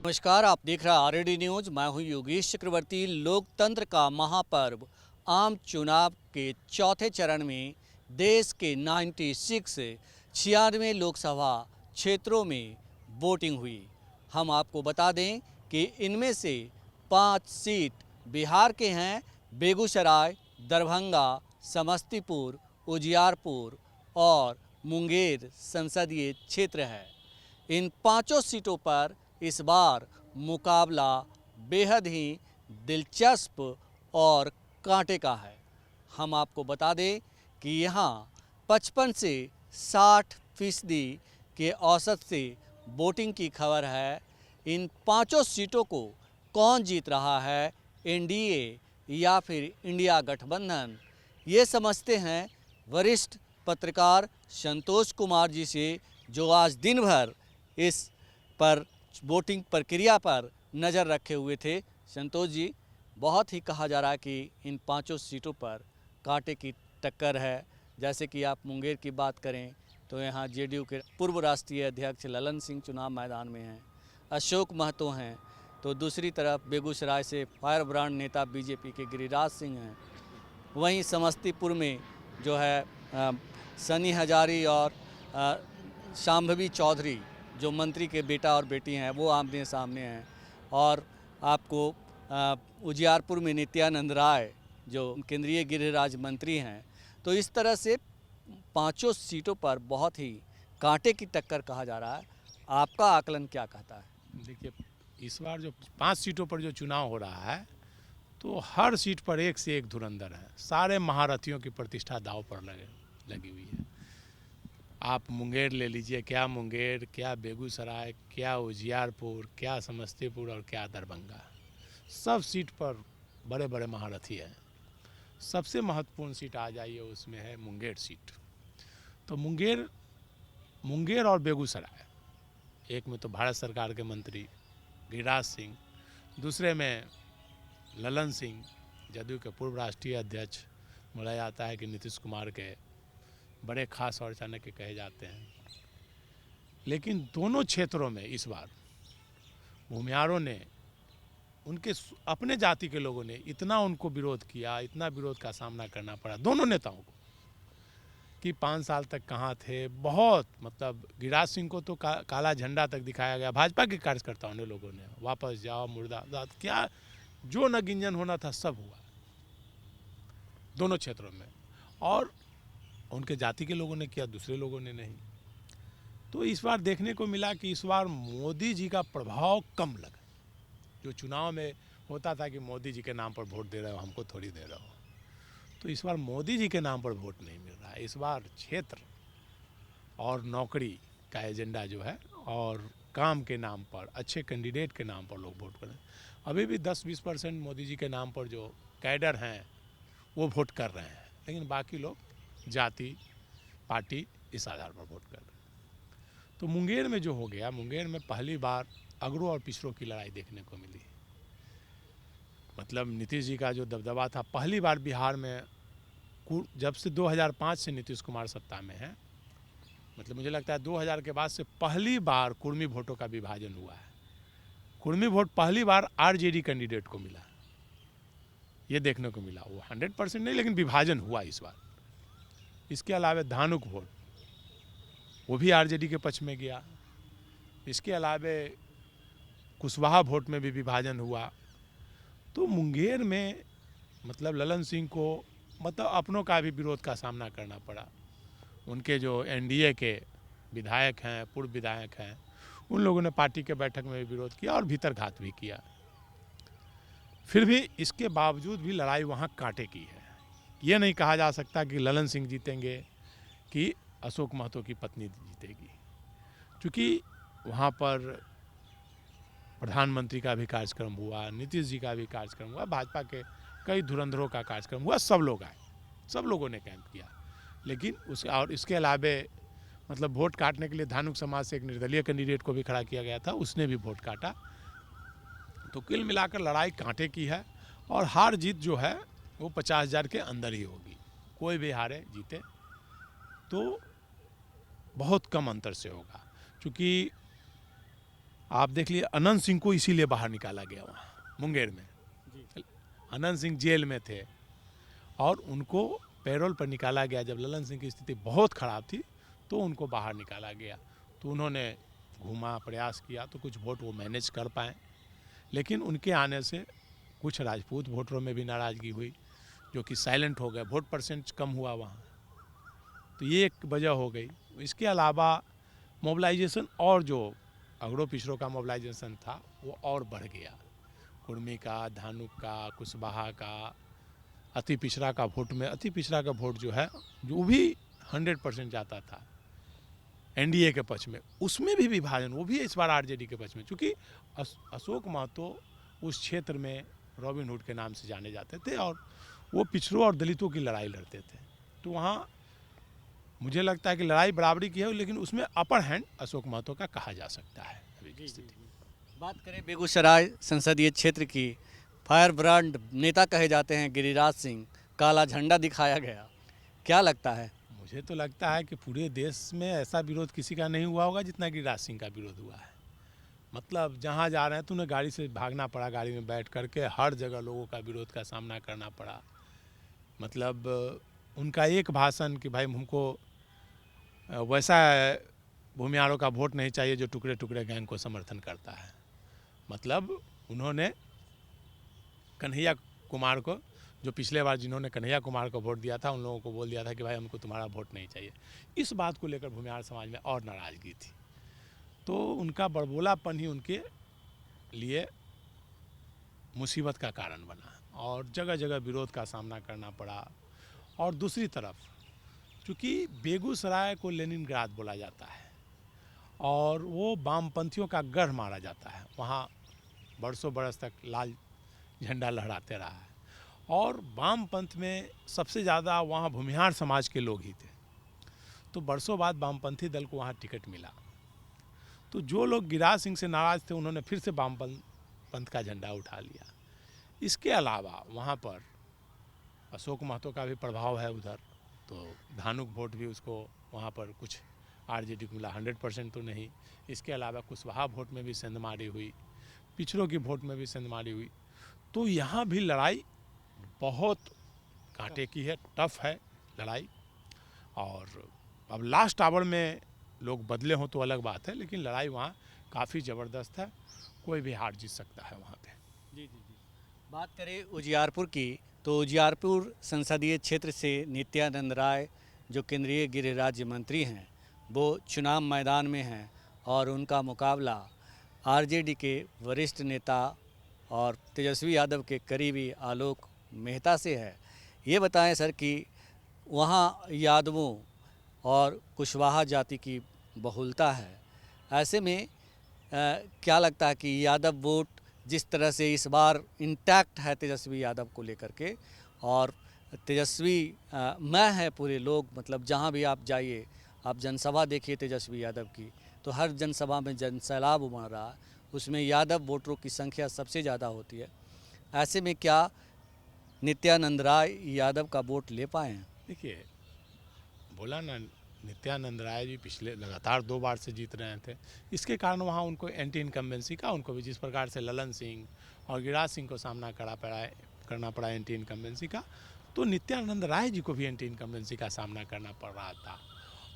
नमस्कार, आप देख रहे हैं आरएडी न्यूज। मैं हूं योगेश चक्रवर्ती। लोकतंत्र का महापर्व आम चुनाव के चौथे चरण में देश के 96 लोकसभा क्षेत्रों में वोटिंग हुई। हम आपको बता दें कि इनमें से 5 सीट बिहार के हैं। बेगूसराय, दरभंगा, समस्तीपुर, उजियारपुर और मुंगेर संसदीय क्षेत्र है। इन पांचों सीटों पर इस बार मुकाबला बेहद ही दिलचस्प और कांटे का है। हम आपको बता दें कि यहाँ 55 से 60% के औसत से वोटिंग की खबर है। इन पांचों सीटों को कौन जीत रहा है, एनडीए या फिर इंडिया गठबंधन, ये समझते हैं वरिष्ठ पत्रकार संतोष कुमार जी से, जो आज दिन भर इस पर वोटिंग प्रक्रिया पर नज़र रखे हुए थे। संतोष जी, बहुत ही कहा जा रहा है कि इन पांचों सीटों पर कांटे की टक्कर है। जैसे कि आप मुंगेर की बात करें तो यहाँ जेडीयू के पूर्व राष्ट्रीय अध्यक्ष ललन सिंह चुनाव मैदान में हैं, अशोक महतो हैं, तो दूसरी तरफ बेगूसराय से फायर ब्रांड नेता बीजेपी के गिरिराज सिंह हैं। वहीं समस्तीपुर में जो है सनी हजारी और शांभवी चौधरी, जो मंत्री के बेटा और बेटी हैं, वो आमने सामने हैं। और आपको उजियारपुर में नित्यानंद राय, जो केंद्रीय गृह राज्य मंत्री हैं। तो इस तरह से पांचों सीटों पर बहुत ही कांटे की टक्कर कहा जा रहा है। आपका आकलन क्या कहता है? देखिए, इस बार जो 5 सीटों पर जो चुनाव हो रहा है, तो हर सीट पर एक से एक धुरंधर है। सारे महारथियों की प्रतिष्ठा दांव पर लगी हुई है। आप मुंगेर ले लीजिए, क्या मुंगेर, क्या बेगूसराय, क्या उजियारपुर, क्या समस्तीपुर और क्या दरभंगा, सब सीट पर बड़े बड़े महारथी हैं। सबसे महत्वपूर्ण सीट आ जाइए, उसमें है मुंगेर सीट। तो मुंगेर और बेगूसराय, एक में तो भारत सरकार के मंत्री गिरिराज सिंह, दूसरे में ललन सिंह, जदयू के पूर्व राष्ट्रीय अध्यक्ष, बोला जाता है कि नीतीश कुमार के बड़े खास और चाणक्य कहे जाते हैं। लेकिन दोनों क्षेत्रों में इस बार भूमिहारों ने, उनके अपने जाति के लोगों ने इतना उनको विरोध किया, इतना विरोध का सामना करना पड़ा दोनों नेताओं को, कि 5 साल तक कहाँ थे। बहुत मतलब गिरिराज सिंह को तो काला झंडा तक दिखाया गया भाजपा के कार्यकर्ताओं ने, लोगों ने वापस जाओ मुर्दाबाद, क्या जो नगिंजन होना था सब हुआ दोनों क्षेत्रों में। और उनके जाति के लोगों ने किया, दूसरे लोगों ने नहीं। तो इस बार देखने को मिला कि इस बार मोदी जी का प्रभाव कम लगा। जो चुनाव में होता था कि मोदी जी के नाम पर वोट दे रहे हो, हमको थोड़ी दे रहे हो, तो इस बार मोदी जी के नाम पर वोट नहीं मिल रहा है। इस बार क्षेत्र और नौकरी का एजेंडा जो है, और काम के नाम पर, अच्छे कैंडिडेट के नाम पर लोग वोट कर रहे हैं। अभी भी 10-20% मोदी जी के नाम पर जो कैडर हैं वो वोट कर रहे हैं, लेकिन बाकी लोग जाति, पार्टी, इस आधार पर वोट कर रहे हैं। तो मुंगेर में जो हो गया, मुंगेर में पहली बार अगड़ों और पिछड़ों की लड़ाई देखने को मिली। मतलब नीतीश जी का जो दबदबा था, पहली बार बिहार में जब से 2005 से नीतीश कुमार सत्ता में है, मतलब मुझे लगता है 2000 के बाद से पहली बार कुर्मी वोटों का विभाजन हुआ है। कुर्मी वोट पहली बार आरजेडी कैंडिडेट को मिला, ये देखने को मिला। वो 100% नहीं, लेकिन विभाजन हुआ इस बार। इसके अलावा धानुक वोट, वो भी आरजेडी के पक्ष में गया। इसके अलावा कुशवाहा वोट में भी विभाजन हुआ। तो मुंगेर में मतलब ललन सिंह को मतलब अपनों का भी विरोध का सामना करना पड़ा। उनके जो एनडीए के विधायक हैं, पूर्व विधायक हैं, उन लोगों ने पार्टी के बैठक में भी विरोध किया और भीतर घात भी किया। फिर भी इसके बावजूद भी लड़ाई वहाँ कांटे की है। ये नहीं कहा जा सकता कि ललन सिंह जीतेंगे कि अशोक महतो की पत्नी जीतेगी, क्योंकि वहाँ पर प्रधानमंत्री का भी कार्यक्रम हुआ, नीतीश जी का भी कार्यक्रम हुआ, भाजपा के कई धुरंधरों का कार्यक्रम हुआ, सब लोग आए, सब लोगों ने कैंप किया। लेकिन और इसके अलावा मतलब वोट काटने के लिए धानुक समाज से एक निर्दलीय कैंडिडेट को भी खड़ा किया गया था, उसने भी वोट काटा। तो कुल मिलाकर लड़ाई कांटे की है, और हार जीत जो है वो 50,000 के अंदर ही होगी। कोई भी हारे जीते तो बहुत कम अंतर से होगा, क्योंकि आप देख लिए अनंत सिंह को इसीलिए बाहर निकाला गया वहाँ मुंगेर में। अनंत सिंह जेल में थे और उनको पैरोल पर निकाला गया। जब ललन सिंह की स्थिति बहुत ख़राब थी तो उनको बाहर निकाला गया। तो उन्होंने घूमा, प्रयास किया, तो कुछ वोट वो मैनेज कर पाए। लेकिन उनके आने से कुछ राजपूत वोटरों में भी नाराज़गी हुई, जो कि साइलेंट हो गए, वोट परसेंट कम हुआ वहाँ। तो ये एक वजह हो गई। इसके अलावा मोबिलाइजेशन और जो अगड़ों पिछड़ों का मोबिलाइजेशन था वो और बढ़ गया। कुर्मी का, धानुक का, कुशवाहा का, अति पिछड़ा का वोट में, अति पिछड़ा का वोट जो है जो भी 100% जाता था एनडीए के पक्ष में, उसमें भी विभाजन, वो भी इस बार आरजेडी के पक्ष में। क्योंकि अशोक महतो उस क्षेत्र में रॉबिन हुड के नाम से जाने जाते थे और वो पिछड़ों और दलितों की लड़ाई लड़ते थे। तो वहाँ मुझे लगता है कि लड़ाई बराबरी की है, लेकिन उसमें अपर हैंड अशोक महतो का कहा जा सकता है अभी की स्थिति। बात करें बेगूसराय संसदीय क्षेत्र की, फायर ब्रांड नेता कहे जाते हैं गिरिराज सिंह, काला झंडा दिखाया गया, क्या लगता है? मुझे तो लगता है कि पूरे देश में ऐसा विरोध किसी का नहीं हुआ होगा जितना गिरिराज सिंह का विरोध हुआ है। मतलब जहाँ जा रहे हैं तो उन्हें गाड़ी से भागना पड़ा, गाड़ी में बैठ करके हर जगह लोगों का विरोध का सामना करना पड़ा। मतलब उनका एक भाषण कि भाई हमको वैसा भूमिहारों का वोट नहीं चाहिए जो टुकड़े टुकड़े गैंग को समर्थन करता है। मतलब उन्होंने कन्हैया कुमार को, जो पिछले बार जिन्होंने कन्हैया कुमार को वोट दिया था, उन लोगों को बोल दिया था कि भाई हमको तुम्हारा वोट नहीं चाहिए। इस बात को लेकर भूमिहार समाज में और नाराज़गी थी। तो उनका बड़बोलापन ही उनके लिए मुसीबत का कारण बना और जगह जगह विरोध का सामना करना पड़ा। और दूसरी तरफ चूँकि बेगूसराय को लेनिनग्राद बोला जाता है और वो वामपंथियों का गढ़ मारा जाता है, वहाँ बरसों बरस तक लाल झंडा लहराते रहा है और वामपंथ में सबसे ज़्यादा वहाँ भूमिहार समाज के लोग ही थे। तो बरसों बाद वामपंथी दल को वहाँ टिकट मिला। तो जो लोग गिरिराज सिंह से नाराज़ थे उन्होंने फिर से वामपंथ का झंडा उठा लिया। इसके अलावा वहाँ पर अशोक महतो का भी प्रभाव है उधर, तो धानुक वोट भी उसको वहाँ पर कुछ आरजेडी को मिला, 100% तो नहीं। इसके अलावा कुशवाहा वोट में भी सेंधमारी हुई, पिछड़ों की वोट में भी सेंधमारी हुई। तो यहाँ भी लड़ाई बहुत कांटे की है, टफ है लड़ाई। और अब लास्ट आवर में लोग बदले हों तो अलग बात है, लेकिन लड़ाई वहाँ काफ़ी ज़बरदस्त है, कोई भी हार जीत सकता है वहाँ पे। जी। बात करें उजियारपुर की, तो उजियारपुर संसदीय क्षेत्र से नित्यानंद राय जो केंद्रीय गृह राज्य मंत्री हैं वो चुनाव मैदान में हैं और उनका मुकाबला आरजेडी के वरिष्ठ नेता और तेजस्वी यादव के करीबी आलोक मेहता से है। ये बताएं सर कि वहाँ यादवों और कुशवाहा जाति की बहुलता है, ऐसे में क्या लगता है कि यादव वोट जिस तरह से इस बार इंटैक्ट है तेजस्वी यादव को लेकर के, और तेजस्वी मैं है पूरे लोग, मतलब जहाँ भी आप जाइए, आप जनसभा देखिए तेजस्वी यादव की, तो हर जनसभा में जनसैलाब उमड़ रहा है, उसमें यादव वोटरों की संख्या सबसे ज़्यादा होती है। ऐसे में क्या नित्यानंद राय यादव का वोट ले पाए हैं? देखिए, बोला ना, नित्यानंद राय जी पिछले लगातार 2 बार से जीत रहे थे। इसके कारण वहाँ उनको एंटी इनकम्बेंसी का, उनको भी जिस प्रकार से ललन सिंह और गिरिराज सिंह को सामना करना पड़ा एंटी इनकम्बेंसी का, तो नित्यानंद राय जी को भी एंटी इनकम्बेंसी का सामना करना पड़ रहा था।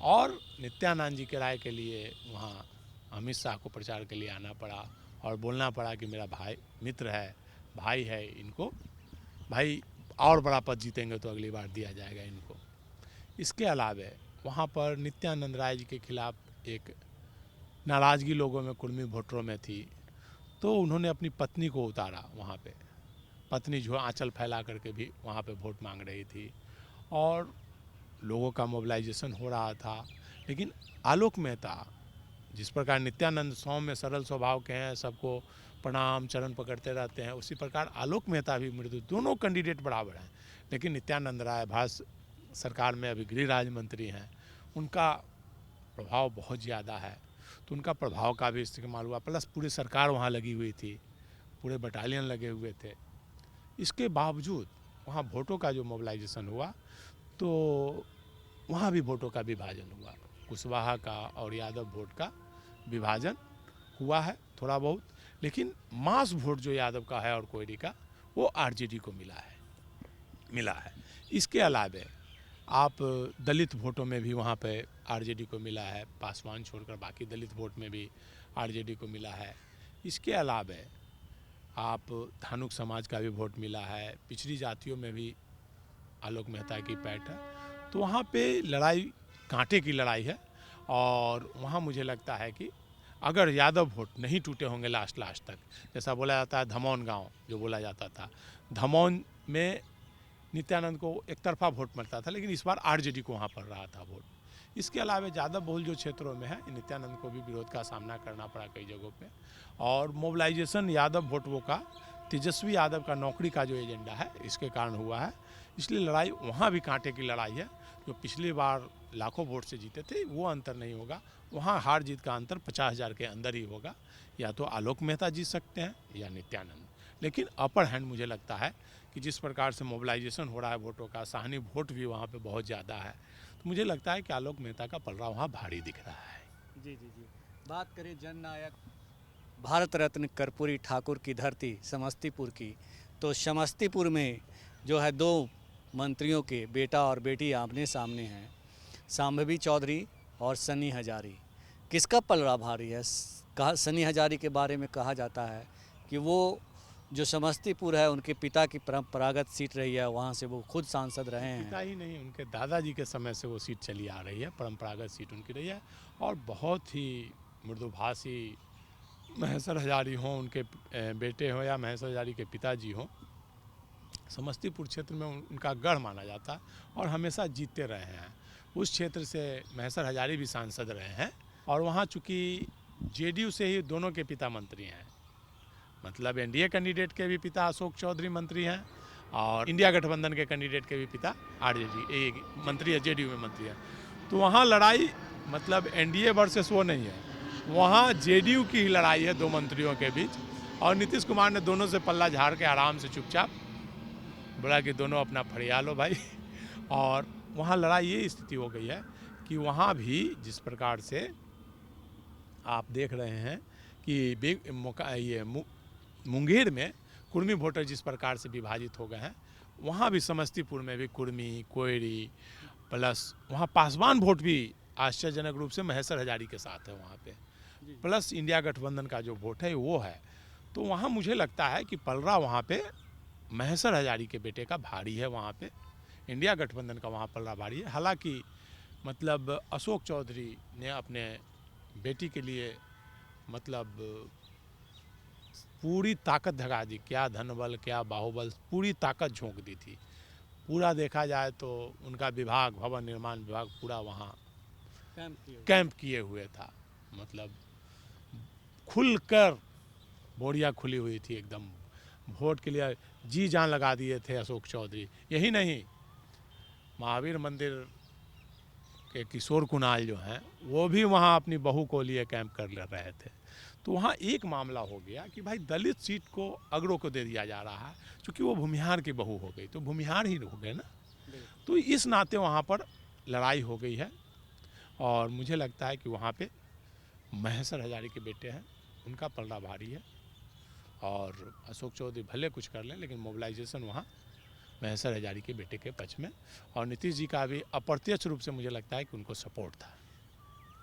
और नित्यानंद जी के राय के लिए वहाँ अमित शाह को प्रचार के लिए आना पड़ा और बोलना पड़ा कि मेरा भाई मित्र है, भाई है, इनको भाई और बड़ा पद जीतेंगे तो अगली बार दिया जाएगा इनको। इसके अलावा वहाँ पर नित्यानंद राय जी के खिलाफ एक नाराज़गी लोगों में, कुर्मी वोटरों में थी, तो उन्होंने अपनी पत्नी को उतारा वहाँ पे। पत्नी जो आंचल फैला करके भी वहाँ पे वोट मांग रही थी और लोगों का मोबिलाइजेशन हो रहा था। लेकिन आलोक मेहता, जिस प्रकार नित्यानंद सौम्य सरल स्वभाव के हैं, सबको प्रणाम चरण पकड़ते रहते हैं, उसी प्रकार आलोक मेहता भी मृदु, दोनों कैंडिडेट बराबर हैं। लेकिन नित्यानंद राय भारत सरकार में अभी गृह राज्य मंत्री हैं, उनका प्रभाव बहुत ज़्यादा है, तो उनका प्रभाव का भी इस्तेमाल हुआ। प्लस पूरी सरकार वहाँ लगी हुई थी, पूरे बटालियन लगे हुए थे। इसके बावजूद वहाँ वोटों का जो मोबिलाइजेशन हुआ तो वहाँ भी वोटों का विभाजन हुआ, कुशवाहा का और यादव वोट का विभाजन हुआ है। थोड़ा बहुत, लेकिन मास वोट जो यादव का है और कोयरी का वो आरजेडी को मिला है। इसके अलावे आप दलित वोटों में भी वहाँ पे आरजेडी को मिला है, पासवान छोड़कर बाकी दलित वोट में भी आरजेडी को मिला है। इसके अलावे आप धानुक समाज का भी वोट मिला है, पिछड़ी जातियों में भी आलोक मेहता की पैठ है। तो वहाँ पे लड़ाई कांटे की लड़ाई है और वहाँ मुझे लगता है कि अगर यादव वोट नहीं टूटे होंगे लास्ट तक, जैसा बोला जाता है धमौन गांव जो बोला जाता था, धमौन में नित्यानंद को एक तरफा वोट मिलता था, लेकिन इस बार आरजेडी को वहाँ पड़ रहा था वोट। इसके अलावा यादव बहुल जो क्षेत्रों में है, नित्यानंद को भी विरोध का सामना करना पड़ा कई जगहों पे, और मोबिलाइजेशन यादव वोटों का, तेजस्वी यादव का नौकरी का जो एजेंडा है इसके कारण हुआ है। इसलिए लड़ाई वहाँ भी कांटे की लड़ाई है। जो पिछली बार लाखों वोट से जीते थे वो अंतर नहीं होगा, वहाँ हार जीत का अंतर 50,000 के अंदर ही होगा। या तो आलोक मेहता जीत सकते हैं या नित्यानंद, लेकिन अपर हैंड मुझे लगता है कि जिस प्रकार से मोबिलाइजेशन हो रहा है वोटों का, साहनी वोट भी वहाँ पे बहुत ज़्यादा है, तो मुझे लगता है कि आलोक मेहता का पलड़ा वहाँ भारी दिख रहा है। जी। बात करें जननायक भारत रत्न कर्पूरी ठाकुर की धरती समस्तीपुर की, तो समस्तीपुर में जो है 2 मंत्रियों के बेटा और बेटी आमने सामने हैं, सांभवी चौधरी और सनी हजारी। किसका पलड़ा भारी है? सनी हजारी के बारे में कहा जाता है कि वो जो समस्तीपुर है उनके पिता की परंपरागत सीट रही है, वहाँ से वो खुद सांसद रहे हैं। पिता ही नहीं, उनके दादाजी के समय से वो सीट चली आ रही है, परंपरागत सीट उनकी रही है। और बहुत ही मृदुभाषी महेश्वर हजारी हों, उनके बेटे हों या महेश्वर हजारी के पिताजी हों, समस्तीपुर क्षेत्र में उनका गढ़ माना जाता है और हमेशा जीतते रहे हैं। उस क्षेत्र से महेश्वर हजारी भी सांसद रहे हैं और वहाँ चूँकि जेडीयू से ही दोनों के पिता मंत्री हैं, मतलब एनडीए कैंडिडेट के भी पिता अशोक चौधरी मंत्री हैं और इंडिया गठबंधन के कैंडिडेट के भी पिता आरजेडी मंत्री है, जेडीयू में मंत्री है। तो वहाँ लड़ाई मतलब एनडीए वर्सेस वो नहीं है, वहाँ जेडीयू की ही लड़ाई है 2 मंत्रियों के बीच। और नीतीश कुमार ने दोनों से पल्ला झाड़ के आराम से चुपचाप बोला कि दोनों अपना फरिया लो भाई। और वहाँ लड़ाई ये स्थिति हो गई है कि वहाँ भी जिस प्रकार से आप देख रहे हैं कि मुंगेर में कुर्मी वोटर जिस प्रकार से विभाजित हो गए हैं, वहाँ भी समस्तीपुर में भी कुर्मी, कोयरी प्लस वहाँ पासवान वोट भी आश्चर्यजनक रूप से महेश्वर हजारी के साथ है वहाँ पे, प्लस इंडिया गठबंधन का जो वोट है वो है। तो वहाँ मुझे लगता है कि पलड़ा वहाँ पे महेश्वर हजारी के बेटे का भारी है, वहाँ पे इंडिया गठबंधन का वहाँ पलड़ा भारी है। हालांकि मतलब अशोक चौधरी ने अपने बेटी के लिए मतलब पूरी ताकत धगा दी, क्या धनबल क्या बाहुबल, पूरी ताकत झोंक दी थी। पूरा देखा जाए तो उनका विभाग, भवन निर्माण विभाग पूरा वहाँ कैंप किए हुए था, मतलब खुलकर बोरियां खुली हुई थी एकदम, वोट के लिए जी जान लगा दिए थे अशोक चौधरी। यही नहीं, महावीर मंदिर के किशोर कुणाल जो हैं वो भी वहाँ अपनी बहू को लिए कैंप कर ले रहे थे। तो वहाँ एक मामला हो गया कि भाई दलित सीट को अगड़ों को दे दिया जा रहा है, क्योंकि वो भूमिहार की बहू हो गई, तो भूमिहार ही हो गए ना। तो इस नाते वहाँ पर लड़ाई हो गई है और मुझे लगता है कि वहाँ पे महेश्वर हजारी के बेटे हैं, उनका पलड़ा भारी है। और अशोक चौधरी भले कुछ कर लें, लेकिन मोबिलाइजेशन वहाँ महेश्वर हजारी के बेटे के पक्ष में। और नीतीश जी का भी अप्रत्यक्ष रूप से मुझे लगता है कि उनको सपोर्ट था,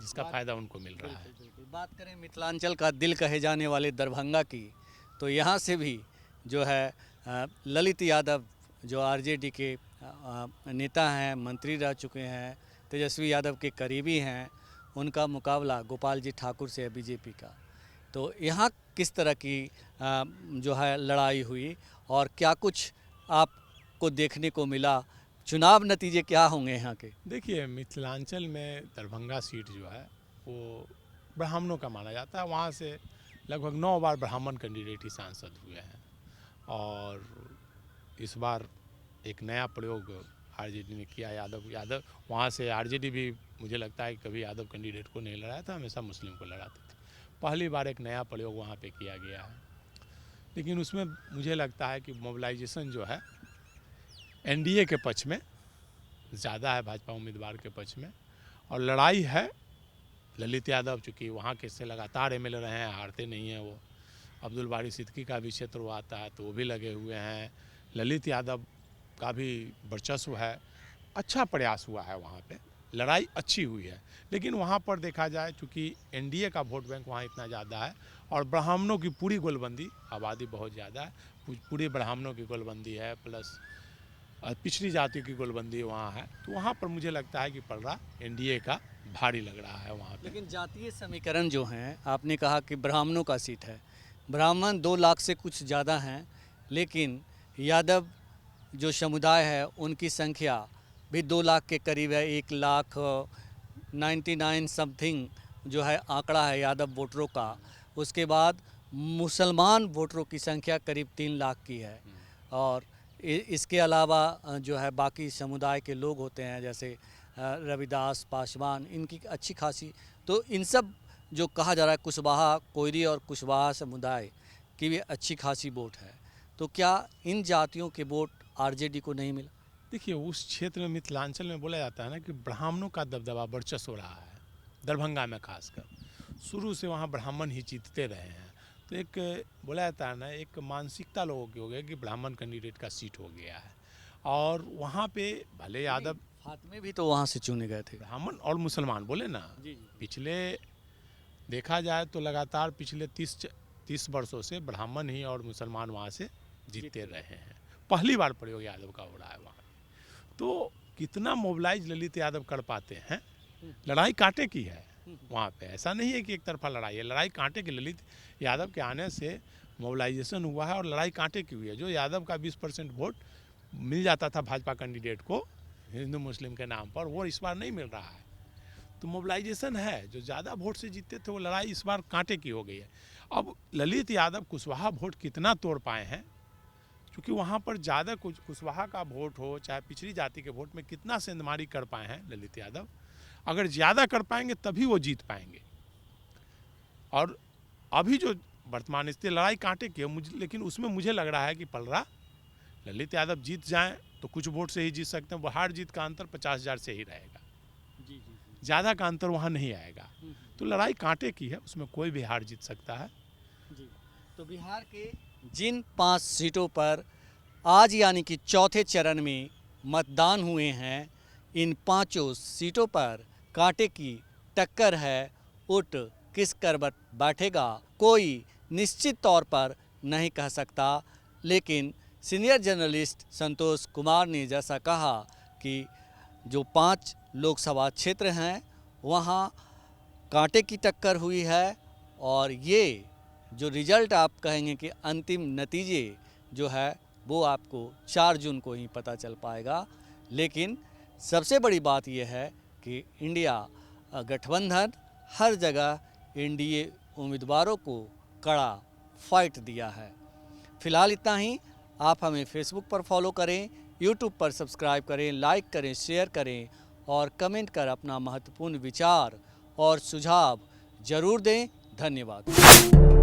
जिसका फ़ायदा उनको मिल रहा है। बात करें मिथिलांचल का दिल कहे जाने वाले दरभंगा की, तो यहाँ से भी जो है ललित यादव जो आरजेडी के नेता हैं, मंत्री रह चुके हैं, तेजस्वी यादव के करीबी हैं, उनका मुकाबला गोपाल जी ठाकुर से है बीजेपी का। तो यहाँ किस तरह की जो है लड़ाई हुई और क्या कुछ आपको देखने को मिला? चुनाव नतीजे क्या होंगे यहाँ के? देखिए, मिथिलांचल में दरभंगा सीट जो है वो ब्राह्मणों का माना जाता है। वहाँ से लगभग 9 बार ब्राह्मण कैंडिडेट ही सांसद हुए हैं और इस बार एक नया प्रयोग आरजेडी ने किया। यादव वहाँ से आरजेडी भी मुझे लगता है कि कभी यादव कैंडिडेट को नहीं लड़ाया था, हमेशा मुस्लिम को लड़ाते थे। पहली बार एक नया प्रयोग वहाँ पे किया गया है, लेकिन उसमें मुझे लगता है कि मोबिलाइजेशन जो है एनडीए के पक्ष में ज़्यादा है, भाजपा उम्मीदवार के पक्ष में। और लड़ाई है ललित यादव चूँकि वहाँ के से लगातार एमएलए रहे हैं, हारते नहीं हैं वो। अब्दुल बारी सिद्दीकी का भी क्षेत्र वो आता है तो वो भी लगे हुए हैं। ललित यादव का भी वर्चस्व है। अच्छा प्रयास हुआ है वहाँ पे, लड़ाई अच्छी हुई है। लेकिन वहाँ पर देखा जाए चूँकि एनडीए का वोट बैंक वहाँ इतना ज़्यादा है और ब्राह्मणों की पूरी गोलबंदी, आबादी बहुत ज़्यादा है, पूरी ब्राह्मणों की गोलबंदी है, प्लस पिछड़ी जातियों की गोलबंदी वहाँ है। तो वहाँ पर मुझे लगता है कि पलड़ा एनडीए का भारी लग रहा है वहाँ पे। लेकिन जातीय समीकरण जो हैं, आपने कहा कि ब्राह्मणों का सीट है, ब्राह्मण 2 लाख से कुछ ज़्यादा हैं, लेकिन यादव जो समुदाय है उनकी संख्या भी 2 लाख के करीब है। 1,99,000 समथिंग जो है आंकड़ा है यादव वोटरों का। उसके बाद मुसलमान वोटरों की संख्या करीब 3 लाख की है। और इसके अलावा जो है बाकी समुदाय के लोग होते हैं, जैसे रविदास, पासवान, इनकी अच्छी खासी, तो इन सब जो कहा जा रहा है कुशवाहा, कोयरी और कुशवाहा समुदाय की भी अच्छी खासी वोट है। तो क्या इन जातियों के वोट आरजेडी को नहीं मिला? देखिए, उस क्षेत्र में मिथिलांचल में बोला जाता है ना कि ब्राह्मणों का दबदबा वर्चस्व रहा है, दरभंगा में खासकर शुरू से वहाँ ब्राह्मण ही जीतते रहे हैं। तो एक बोला जाता है ना, एक मानसिकता लोगों की हो गई कि ब्राह्मण कैंडिडेट का सीट हो गया है। और वहाँ पे भले यादव फातिमे भी तो वहाँ से चुने गए थे। ब्राह्मण और मुसलमान बोले ना, पिछले देखा जाए तो लगातार पिछले 30 वर्षों से ब्राह्मण ही और मुसलमान वहाँ से जीतते रहे हैं। पहली बार प्रयोग यादव का हो रहा है वहाँ। तो कितना मोबिलाइज ललित यादव कर पाते हैं, लड़ाई कांटे की है वहाँ पे। ऐसा नहीं है कि एक तरफा लड़ाई है, लड़ाई कांटे की। ललित यादव के आने से मोबिलाइजेशन हुआ है और लड़ाई कांटे की हुई है। जो यादव का 20% वोट मिल जाता था भाजपा कैंडिडेट को हिंदू मुस्लिम के नाम पर, वो इस बार नहीं मिल रहा है। तो मोबिलाइजेशन है, जो ज़्यादा वोट से जीतते थे वो लड़ाई इस बार कांटे की हो गई है। अब ललित यादव कुशवाहा वोट कितना तोड़ पाए हैं, क्योंकि वहाँ पर ज़्यादा कुशवाहा का वोट हो चाहे पिछड़ी जाति के वोट में कितना सेंधमारी कर पाए हैं ललित यादव। अगर ज़्यादा कर पाएंगे तभी वो जीत पाएंगे। और अभी जो वर्तमान स्थिति लड़ाई कांटे की है, लेकिन उसमें मुझे लग रहा है कि पलड़ा ललित यादव जीत जाएं तो कुछ वोट से ही जीत सकते हैं। वो हार जीत का अंतर 50,000 से ही रहेगा, ज़्यादा का अंतर वहाँ नहीं आएगा। तो लड़ाई कांटे की है, उसमें कोई भी हार जीत सकता है। तो बिहार के जिन 5 सीटों पर आज यानी कि चौथे चरण में मतदान हुए हैं, इन 5 सीटों पर कांटे की टक्कर है। उठ किस करवट बैठेगा कोई निश्चित तौर पर नहीं कह सकता, लेकिन सीनियर जर्नलिस्ट संतोष कुमार ने जैसा कहा कि जो 5 लोकसभा क्षेत्र हैं वहाँ कांटे की टक्कर हुई है। और ये जो रिजल्ट आप कहेंगे कि अंतिम नतीजे जो है वो आपको 4 जून को ही पता चल पाएगा। लेकिन सबसे बड़ी बात यह है कि इंडिया गठबंधन हर जगह एनडीए उम्मीदवारों को कड़ा फाइट दिया है। फिलहाल इतना ही। आप हमें फेसबुक पर फॉलो करें, यूट्यूब पर सब्सक्राइब करें, लाइक करें, शेयर करें और कमेंट कर अपना महत्वपूर्ण विचार और सुझाव जरूर दें। धन्यवाद।